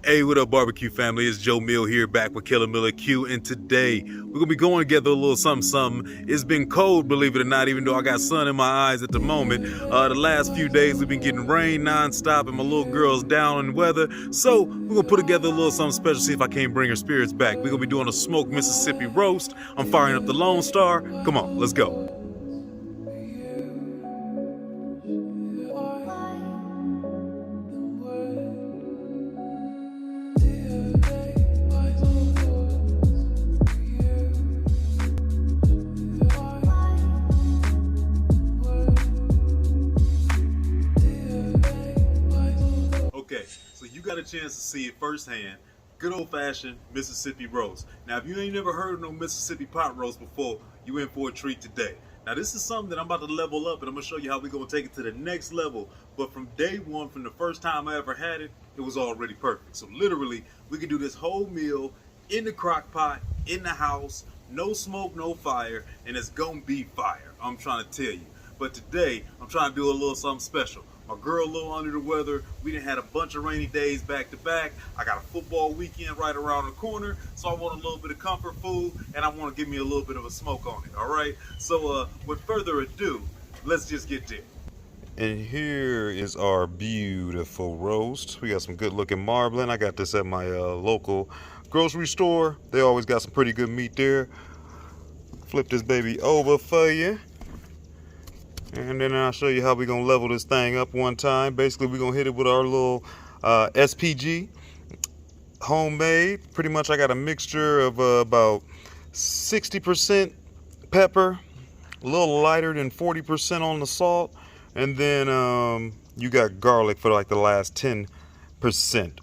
Hey, what up, barbecue family? It's Joe Mill here, back with Killer Miller Q, and today we're gonna be going together a little something. It's been cold, believe it or not, even though I got sun in my eyes at the moment. The last few days we've been getting rain nonstop, and my little girl's down in the weather. So we're gonna put together a little something special, see if I can't bring her spirits back. We're gonna be doing a smoked Mississippi roast. I'm firing up the Lone Star. Come on, let's go. Okay, so you got a chance to see it firsthand. Good old-fashioned Mississippi roast. Now, if you ain't never heard of no Mississippi pot roast before, you in for a treat today. Now, this is something that I'm about to level up, and I'm gonna show you how we're gonna take it to the next level. But from day one, from the first time I ever had it, it was already perfect. So literally, we can do this whole meal in the crock pot, in the house, no smoke, no fire, and it's gonna be fire. I'm trying to tell you. But today, I'm trying to do a little something special. My girl a little under the weather. We done had a bunch of rainy days back to back. I got a football weekend right around the corner, so I want a little bit of comfort food, and I want to give me a little bit of a smoke on it, all right? So with further ado, let's just get there. And here is our beautiful roast. We got some good looking marbling. I got this at my local grocery store. They always got some pretty good meat there. Flip this baby over for you. And then I'll show you how we're gonna level this thing up one time. Basically, we're gonna hit it with our little SPG, homemade. Pretty much I got a mixture of about 60% pepper, a little lighter than 40% on the salt. And then you got garlic for like the last 10%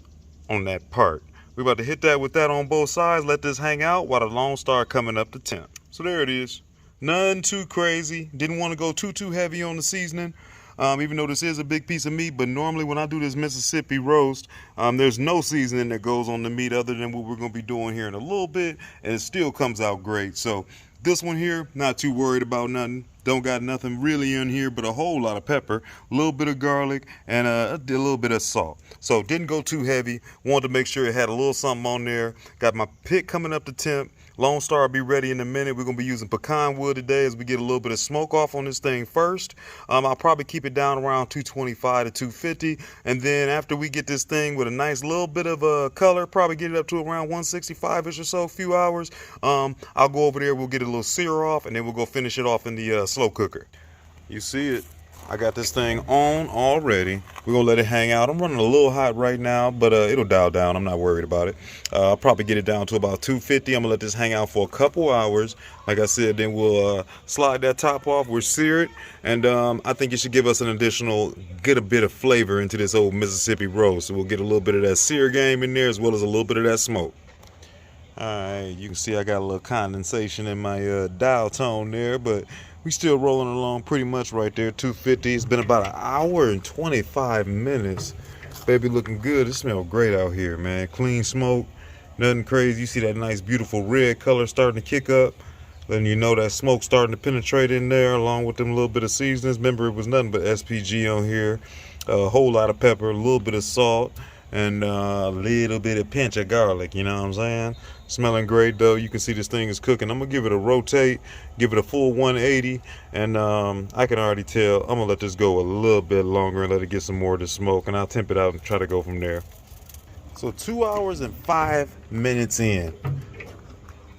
on that part. We're about to hit that with that on both sides, let this hang out while the Lone Star coming up to temp. So there it is. None too crazy. Didn't want to go too heavy on the seasoning, even though this is a big piece of meat. But normally when I do this Mississippi roast, there's no seasoning that goes on the meat other than what we're going to be doing here in a little bit, and it still comes out great. So this one here, not too worried about nothing. Don't got nothing really in here but a whole lot of pepper, a little bit of garlic, and a little bit of salt. So didn't go too heavy. Wanted to make sure it had a little something on there. Got my pit coming up to temp. Lone Star will be ready in a minute. We're going to be using pecan wood today as we get a little bit of smoke off on this thing first. I'll probably keep it down around 225 to 250. And then after we get this thing with a nice little bit of color, probably get it up to around 165-ish or so, a few hours. I'll go over there. We'll get a little sear off, and then we'll go finish it off in the slow cooker. You see it. I got this thing on already. We're gonna let it hang out. I'm running a little hot right now, but it'll dial down. I'm not worried about it. I'll probably get it down to about 250. I'm gonna let this hang out for a couple hours. Like I said, then we'll slide that top off. We'll sear it, and I think it should give us an additional, get a bit of flavor into this old Mississippi roast. So we'll get a little bit of that sear game in there as well as a little bit of that smoke. Alright, you can see I got a little condensation in my dial tone there, but we still rolling along pretty much right there, 250. It's been about an hour and 25 minutes. Baby looking good. It smells great out here, man. Clean smoke, nothing crazy. You see that nice, beautiful red color starting to kick up. Letting you know that smoke starting to penetrate in there along with them little bit of seasonings. Remember, it was nothing but SPG on here. A whole lot of pepper, a little bit of salt, and a little bit of pinch of garlic, you know what I'm saying? Smelling great though. You can see this thing is cooking. I'm gonna give it a rotate, give it a full 180, and I can already tell I'm gonna let this go a little bit longer and let it get some more of the smoke, and I'll temp it out and try to go from there. So 2 hours and 5 minutes in.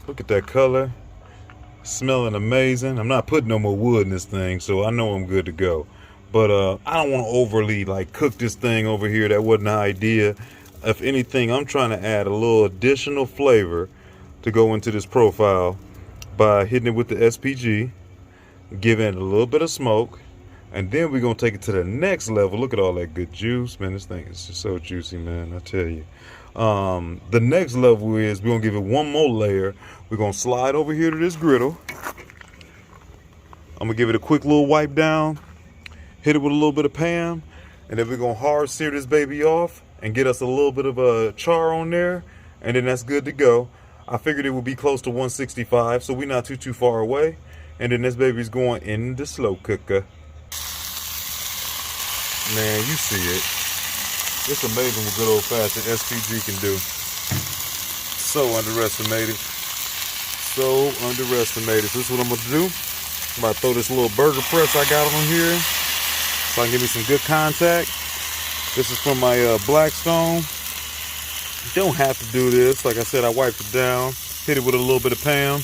Look at that color. Smelling amazing. I'm not putting no more wood in this thing, so I know I'm good to go. But I don't want to overly like cook this thing over here. That wasn't the idea. If anything, I'm trying to add a little additional flavor to go into this profile by hitting it with the SPG, giving it a little bit of smoke, and then we're going to take it to the next level. Look at all that good juice, man. This thing is just so juicy, man, I tell you. The next level is we're going to give it one more layer. We're going to slide over here to this griddle. I'm going to give it a quick little wipe down, hit it with a little bit of Pam, and then we're going to hard sear this baby off and get us a little bit of a char on there, and then that's good to go. I figured it would be close to 165, so we're not too far away. And then this baby's going in the slow cooker. Man, you see it. It's amazing what good old-fashioned SPG can do. So underestimated. So underestimated. So this is what I'm going to do. I'm about to throw this little burger press I got on here so I can give me some good contact. This is from my Blackstone. You don't have to do this. Like I said, I wiped it down. Hit it with a little bit of Pam.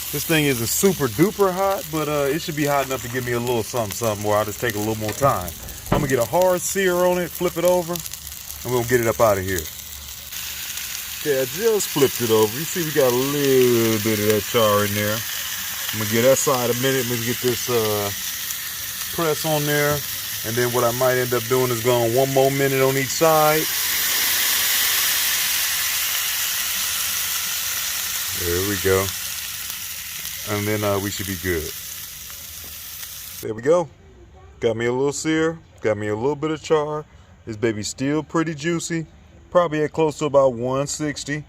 This thing isn't super duper hot, but it should be hot enough to give me a little something where I'll just take a little more time. I'm going to get a hard sear on it, flip it over, and we're going to get it up out of here. Okay, I just flipped it over. You see we got a little bit of that char in there. I'm going to get that side a minute. Let me get this press on there. And then what I might end up doing is going 1 more minute on each side. There we go. And then we should be good. There we go. Got me a little sear. Got me a little bit of char. This baby's still pretty juicy. Probably at close to about 160.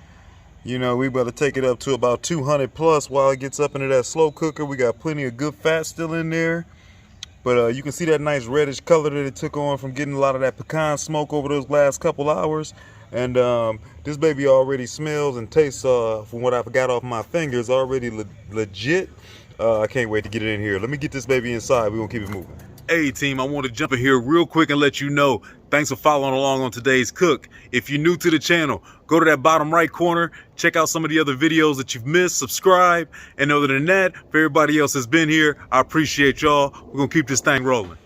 You know, we better take it up to about 200 plus while it gets up into that slow cooker. We got plenty of good fat still in there. But you can see that nice reddish color that it took on from getting a lot of that pecan smoke over those last couple hours. And this baby already smells and tastes, from what I've got off my fingers, already legit. I can't wait to get it in here. Let me get this baby inside. We're going to keep it moving. Hey team, I want to jump in here real quick and let you know, thanks for following along on today's cook. If you're new to the channel, go to that bottom right corner, check out some of the other videos that you've missed, subscribe, and other than that, for everybody else that's been here, I appreciate y'all. We're going to keep this thing rolling.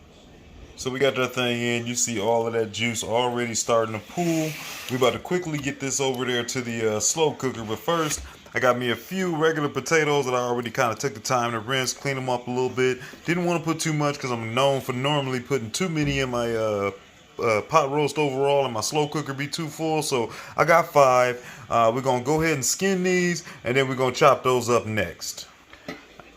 So we got that thing in. You see all of that juice already starting to pool. We're about to quickly get this over there to the slow cooker, but first, I got me a few regular potatoes that I already kind of took the time to rinse, clean them up a little bit. Didn't want to put too much because I'm known for normally putting too many in my pot roast overall, and my slow cooker be too full. So I got 5. We're going to go ahead and skin these, and then we're going to chop those up next.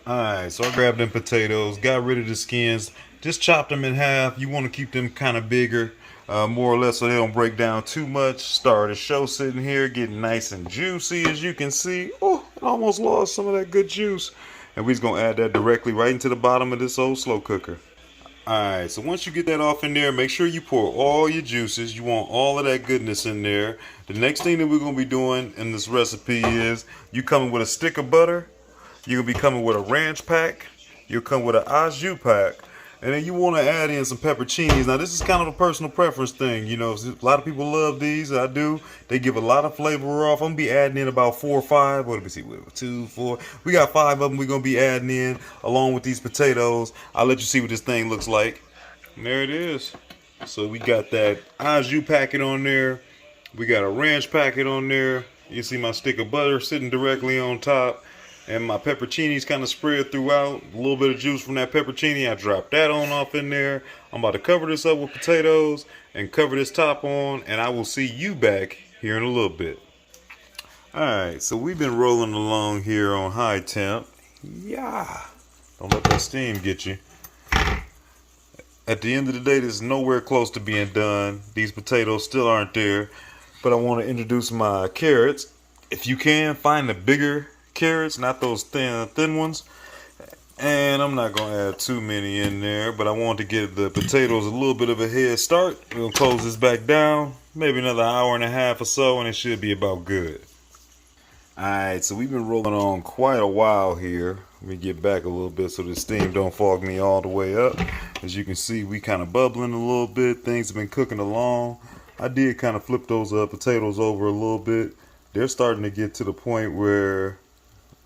Alright, so I grabbed them potatoes, got rid of the skins, just chopped them in half. You want to keep them kind of bigger. More or less so they don't break down too much. Start the show sitting here getting nice and juicy, as you can see. Oh, I almost lost some of that good juice. And we're just going to add that directly right into the bottom of this old slow cooker. Alright, so once you get that off in there, make sure you pour all your juices. You want all of that goodness in there. The next thing that we're going to be doing in this recipe is you coming with a stick of butter. You're going to be coming with a ranch pack. You'll come with an au jus pack. And then you want to add in some pepperoncinis. Now, this is kind of a personal preference thing. You know, a lot of people love these. I do. They give a lot of flavor off. I'm going to be adding in about 4 or 5. What do we see? 2, 4. We got 5 of them we're going to be adding in along with these potatoes. I'll let you see what this thing looks like. And there it is. So we got that au jus packet on there. We got a ranch packet on there. You see my stick of butter sitting directly on top. And my pepperoncinis kind of spread throughout. A little bit of juice from that pepperoni. I dropped that on off in there. I'm about to cover this up with potatoes and cover this top on. And I will see you back here in a little bit. Alright, so we've been rolling along here on high temp. Yeah. Don't let that steam get you. At the end of the day, this is nowhere close to being done. These potatoes still aren't there. But I want to introduce my carrots. If you can, find the bigger carrots, not those thin ones. And I'm not going to add too many in there, but I want to give the potatoes a little bit of a head start. We're going to close this back down, maybe another hour and a half or so, and it should be about good. Alright, so we've been rolling on quite a while here. Let me get back a little bit so the steam don't fog me all the way up. As you can see, we kind of bubbling a little bit. Things have been cooking along. I did kind of flip those potatoes over a little bit. They're starting to get to the point where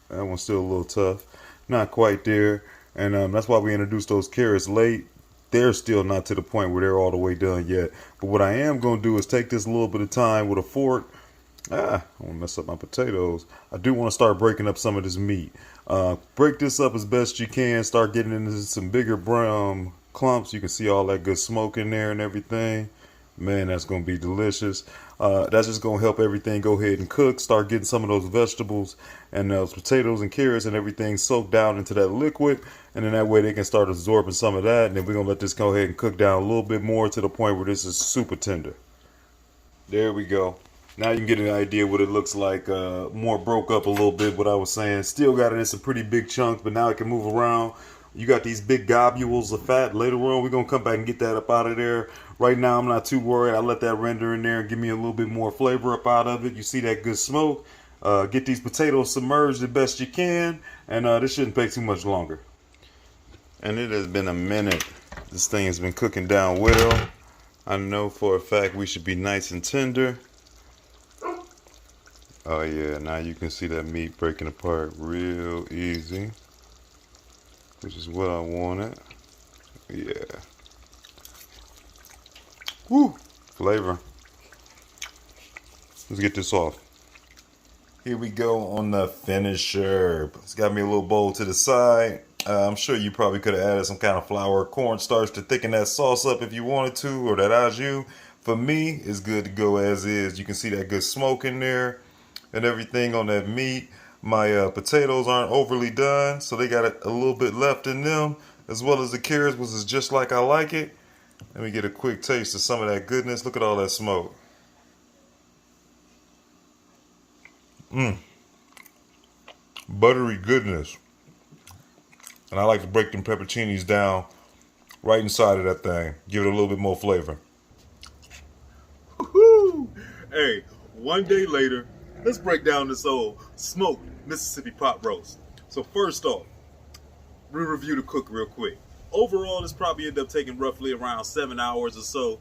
that one's still a little tough. Not quite there. And that's why we introduced those carrots late. They're still not to the point where they're all the way done yet. But what I am going to do is take this a little bit of time with a fork. I want to mess up my potatoes. I do want to start breaking up some of this meat. Break this up as best you can. Start getting into some bigger brown clumps. You can see all that good smoke in there and everything. Man, that's going to be delicious. That's just going to help everything go ahead and cook. Start getting some of those vegetables and those potatoes and carrots and everything soaked down into that liquid. And then that way they can start absorbing some of that. And then we're going to let this go ahead and cook down a little bit more to the point where this is super tender. There we go. Now you can get an idea what it looks like. More broke up a little bit, what I was saying. Still got it in some pretty big chunks, but now it can move around. You got these big globules of fat. Later on, we're going to come back and get that up out of there. Right now, I'm not too worried. I let that render in there and give me a little bit more flavor up out of it. You see that good smoke. Get these potatoes submerged the best you can. And this shouldn't take too much longer. And it has been a minute. This thing has been cooking down well. I know for a fact we should be nice and tender. Oh yeah, now you can see that meat breaking apart real easy, which is what I wanted. Yeah. Woo! Flavor. Let's get this off. Here we go on the finisher. It's got me a little bowl to the side. I'm sure you probably could have added some kind of flour or cornstarch to thicken that sauce up if you wanted to, or that au jus. For me, it's good to go as is. You can see that good smoke in there and everything on that meat. My potatoes aren't overly done, so they got a little bit left in them, as well as the carrots, which is just like I like it. Let me get a quick taste of some of that goodness. Look at all that smoke. Buttery goodness. And I like to break them pepperoncinis down right inside of that thing. Give it a little bit more flavor. Woo-hoo! Hey, one day later, let's break down this old smoked Mississippi pot roast. So first off, we review the cook real quick. Overall, this probably ended up taking roughly around 7 hours or so.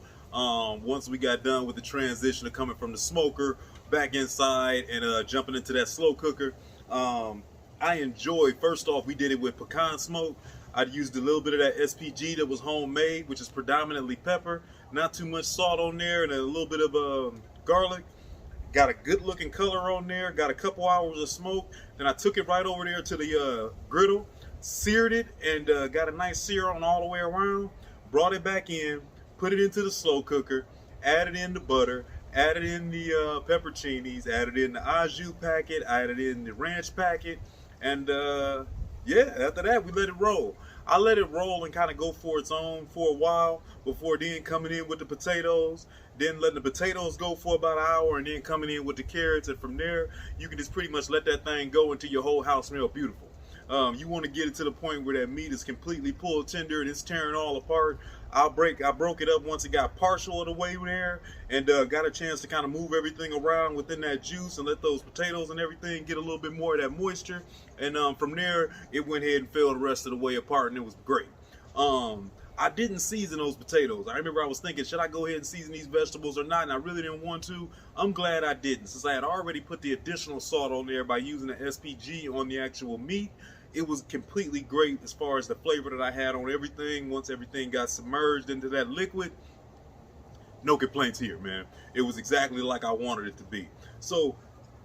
Once we got done with the transition of coming from the smoker back inside and jumping into that slow cooker. I enjoyed, first off, we did it with pecan smoke. I used a little bit of that SPG that was homemade, which is predominantly pepper. Not too much salt on there, and a little bit of garlic. Got a good looking color on there. Got a couple hours of smoke. Then I took it right over there to the griddle, seared it, and got a nice sear on all the way around. Brought it back in, put it into the slow cooker, added in the butter, added in the pepperoncinis, added in the au jus packet, added in the ranch packet, and yeah, after that we let it roll. I let it roll and kind of go for its own for a while before then coming in with the potatoes, then letting the potatoes go for about an hour, and then coming in with the carrots, and from there you can just pretty much let that thing go until your whole house smells beautiful. You want to get it to the point where that meat is completely pulled tender and it's tearing all apart. I broke it up once it got partial of the way there, and got a chance to kind of move everything around within that juice and let those potatoes and everything get a little bit more of that moisture. And from there, it went ahead and fell the rest of the way apart, and it was great. I didn't season those potatoes. I remember I was thinking, should I go ahead and season these vegetables or not? And I really didn't want to. I'm glad I didn't, since I had already put the additional salt on there by using the SPG on the actual meat. It was completely great as far as the flavor that I had on everything. Once everything got submerged into that liquid, no complaints here, man. It was exactly like I wanted it to be. So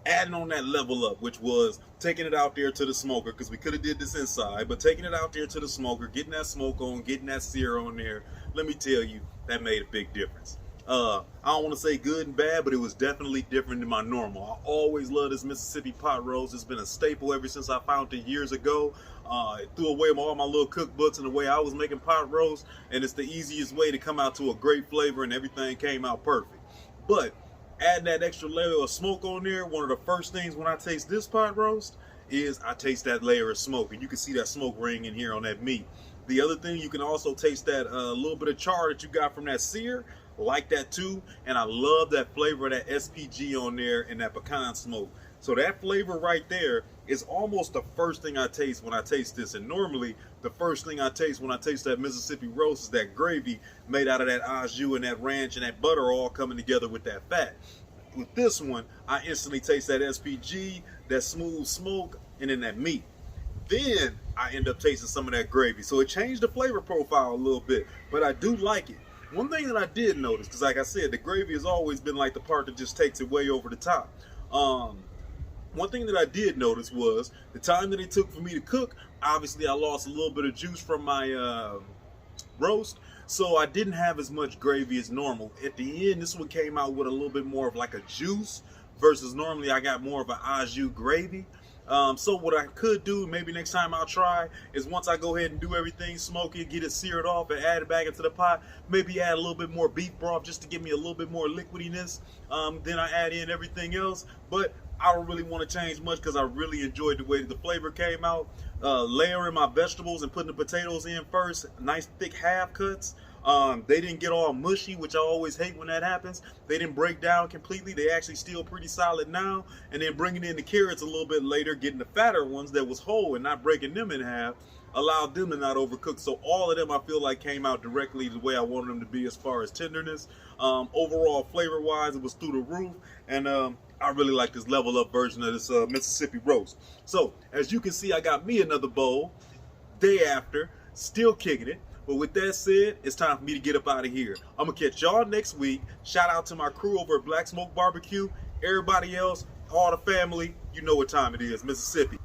adding on that level up, which was taking it out there to the smoker, because we could have did this inside, but taking it out there to the smoker, getting that smoke on, getting that sear on there, let me tell you, that made a big difference. I don't want to say good and bad, but it was definitely different than my normal. I always loved this Mississippi pot roast. It's been a staple ever since I found it years ago. I threw away all my little cookbooks and the way I was making pot roast, and it's the easiest way to come out to a great flavor, and everything came out perfect. But adding that extra layer of smoke on there, one of the first things when I taste this pot roast is I taste that layer of smoke, and you can see that smoke ring in here on that meat. The other thing, you can also taste that little bit of char that you got from that sear. Like that too, and I love that flavor of that SPG on there and that pecan smoke. So that flavor right there is almost the first thing I taste when I taste this. And normally the first thing I taste when I taste that Mississippi roast is that gravy made out of that au jus and that ranch and that butter all coming together with that fat. With this one, I instantly taste that SPG, that smooth smoke, and then that meat. Then I end up tasting some of that gravy. So it changed the flavor profile a little bit, but I do like it. One thing that I did notice, because like I said, the gravy has always been like the part that just takes it way over the top. One thing that I did notice was the time that it took for me to cook. Obviously, I lost a little bit of juice from my roast, so I didn't have as much gravy as normal. At the end, this one came out with a little bit more of like a juice, versus normally I got more of an au jus gravy. So what I could do, maybe next time I'll try, is once I go ahead and do everything, smoke it, get it seared off, and add it back into the pot, maybe add a little bit more beef broth just to give me a little bit more liquidiness. Then I add in everything else. But I don't really want to change much because I really enjoyed the way that the flavor came out. Layering my vegetables and putting the potatoes in first, nice thick half cuts. They didn't get all mushy, which I always hate when that happens. They didn't break down completely. They actually still pretty solid now. And then bringing in the carrots a little bit later, getting the fatter ones that was whole and not breaking them in half, allowed them to not overcook. So all of them I feel like came out directly the way I wanted them to be as far as tenderness. Overall flavor wise, it was through the roof. And I really like this level up version of this Mississippi roast. So as you can see, I got me another bowl day after, still kicking it. But with that said, it's time for me to get up out of here. I'm going to catch y'all next week. Shout out to my crew over at Black Smoke Barbecue. Everybody else, all the family, you know what time it is, Mississippi.